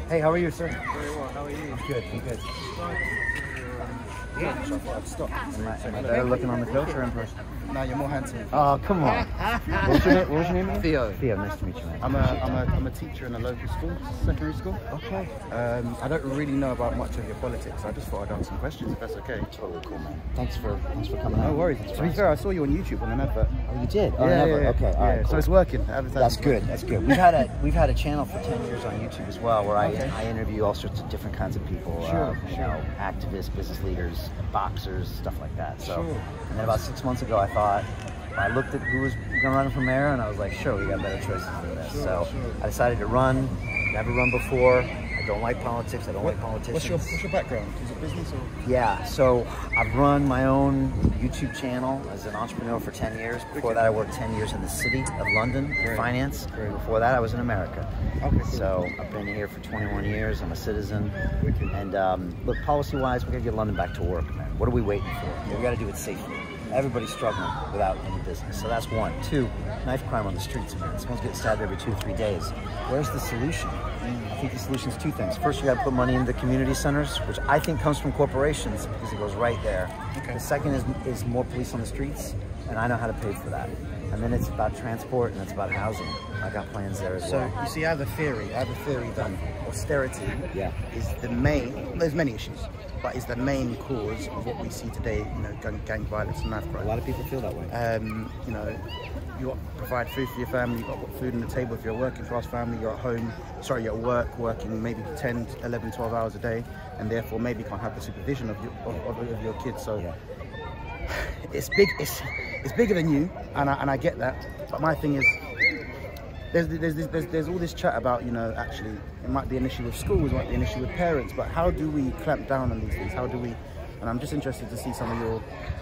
Hey, how are you, sir? Very well. How are you? I'm good. I'm good. Yeah, so far I've stopped. Am I better looking on the coach or in person? No, you're more handsome. Oh, come on. What was your name again? Theo. Theo, nice to meet you, man. I'm a teacher in a local school, secondary school. Okay. I don't really know about much of your politics. I just thought I'd ask some questions if that's okay. Totally cool, man. Thanks for coming out. No worries. To be fair, I saw you on YouTube on an advert. Oh, you did? Oh, Yeah, never. yeah. Okay, all right, cool. So it's working. That's good. That's good. We've had a channel for 10 years on YouTube as well, where I interview all sorts of different kinds of people. You know, activists, business leaders, boxers, stuff like that. So, and then about 6 months ago, I looked at who was going to run for mayor, and I was like, sure, we got better choices than this. I decided to run. Never run before. I don't like politics. I don't like politicians. What's your background? Is it business or? Yeah, so I've run my own YouTube channel as an entrepreneur for 10 years. Before that, I worked 10 years in the city of London in finance. Before that, I was in America. Okay, cool. So I've been here for 21 years. I'm a citizen. And look, policy-wise, we got to get London back to work, man. What are we waiting for? We got to do it safely. Everybody's struggling without any business. So that's one. Two, knife crime on the streets, man. Someone's getting stabbed every 2 to 3 days. Where's the solution? I think the solution is two things. First, you got to put money into community centers, which I think comes from corporations because it goes right there. The second is more police on the streets, and I know how to pay for that. And then it's about transport and it's about housing. I got plans there as well. So you see, I have a theory that austerity is the main. There's many issues, but is the main cause of what we see today. You know, gang violence and knife crime. A lot of people feel that way. You know, you got to provide food for your family. You got to put food on the table. If you're a working class family, you're at home. Sorry, you're at work, working maybe 10, 11, 12 hours a day, and therefore maybe can't have the supervision of your kids. So it's big. It's bigger than you, and I get that. But my thing is, there's all this chat about, you know, actually it might be an issue with schools, it might be an issue with parents. But how do we clamp down on these things? How do we? And I'm just interested to see some of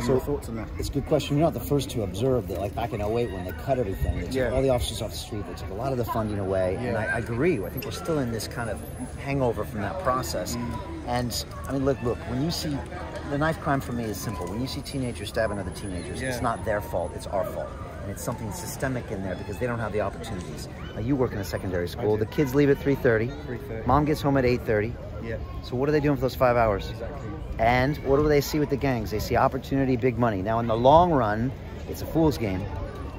your thoughts on that. It's a good question. You're not the first to observe that, like back in 08 when they cut everything, they took all the officers off the street, they took a lot of the funding away, and I agree. I think we're still in this kind of hangover from that process. And I mean, look, when you see, the knife crime for me is simple. When you see teenagers stabbing other teenagers, it's not their fault, it's our fault. And it's something systemic in there because they don't have the opportunities. You work in a secondary school. The kids leave at 3:30. Mom gets home at 8:30. So what are they doing for those 5 hours? Exactly. And what do they see with the gangs? They see opportunity, big money. Now, in the long run, it's a fool's game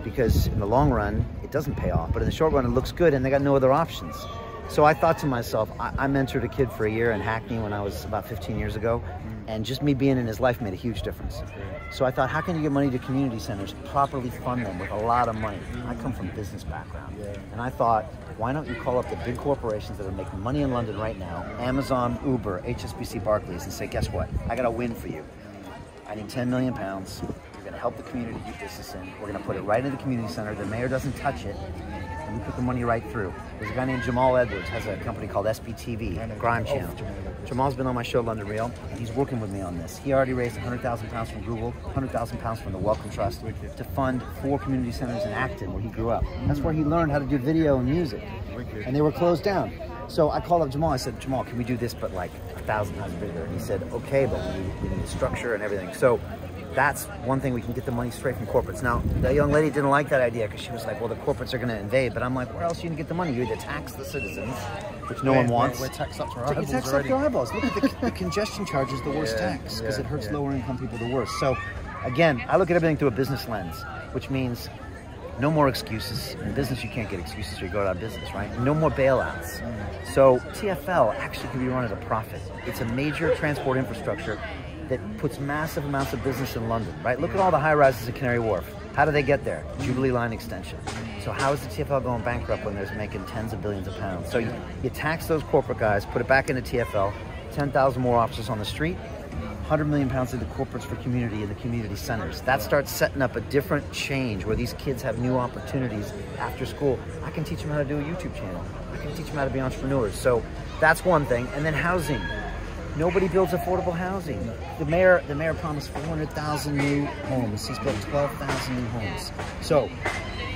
because in the long run, it doesn't pay off. But in the short run, it looks good and they got no other options. So I thought to myself, I mentored a kid for a year in Hackney when I was about 15 years ago. And just me being in his life made a huge difference. So I thought, how can you get money to community centers, properly fund them with a lot of money? I come from a business background. And I thought, why don't you call up the big corporations that are making money in London right now, Amazon, Uber, HSBC, Barclays, and say, guess what? I got a win for you. I need 10 million pounds. You're going to help the community do business in. We're going to put it right in the community center. The mayor doesn't touch it. And we put the money right through. There's a guy named Jamal Edwards, has a company called SBTV, Grime Channel. Jamal's been on my show, London Real, and he's working with me on this. He already raised 100,000 pounds from Google, 100,000 pounds from the Wellcome Trust to fund 4 community centers in Acton, where he grew up. That's where he learned how to do video and music, and they were closed down. So I called up Jamal. I said, Jamal, can we do this, but like 1,000 times bigger? And he said, okay, but we need the structure and everything. So that's one thing, we can get the money straight from corporates. Now, the young lady didn't like that idea because she was like, well, the corporates are going to invade. But I'm like, where else are you going to get the money? You either tax the citizens, which no one wants. We're taxed up to our eyeballs. You tax up your eyeballs. Look at the congestion charge is the worst tax because it hurts lower income people the worst. So again, I look at everything through a business lens, which means no more excuses. In business, you can't get excuses or you go out of business, right? No more bailouts. So TfL actually can be run at a profit. It's a major transport infrastructure that puts massive amounts of business in London, right? Look at all the high rises at Canary Wharf. How do they get there? Jubilee Line extension. So how is the TfL going bankrupt when they're making tens of billions of pounds? So you tax those corporate guys, put it back into TfL, 10,000 more officers on the street, 100 million pounds into corporates for community in the community centers. That starts setting up a different change where these kids have new opportunities after school. I can teach them how to do a YouTube channel. I can teach them how to be entrepreneurs. So that's one thing. And then housing. Nobody builds affordable housing. The mayor promised 400,000 new homes. He's built 12,000 new homes. So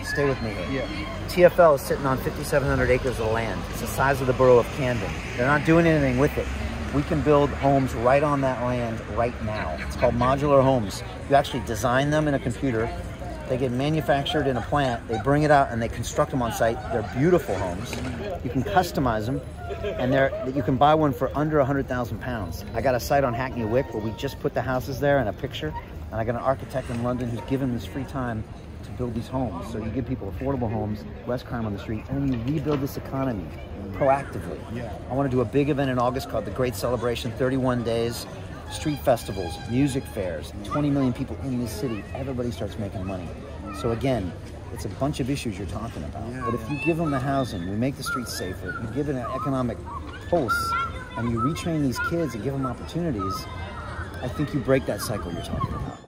stay with me here. TfL is sitting on 5,700 acres of land. It's the size of the borough of Camden. They're not doing anything with it. We can build homes right on that land right now. It's called modular homes. You actually design them in a computer, They get manufactured in a plant. They bring it out and they construct them on site. They're beautiful homes. You can customize them, and you can buy one for under 100,000 pounds. I got a site on Hackney Wick where we just put the houses there and a picture, and I got an architect in London who's given this free time to build these homes. So you give people affordable homes, less crime on the street, and you rebuild this economy proactively. Yeah. I want to do a big event in August called the Great Celebration, 31 days, street festivals, music fairs, 20 million people in this city. Everybody starts making money. So again, it's a bunch of issues you're talking about. Yeah, but if you give them the housing, we make the streets safer, you give it an economic pulse, and you retrain these kids and give them opportunities, I think you break that cycle you're talking about.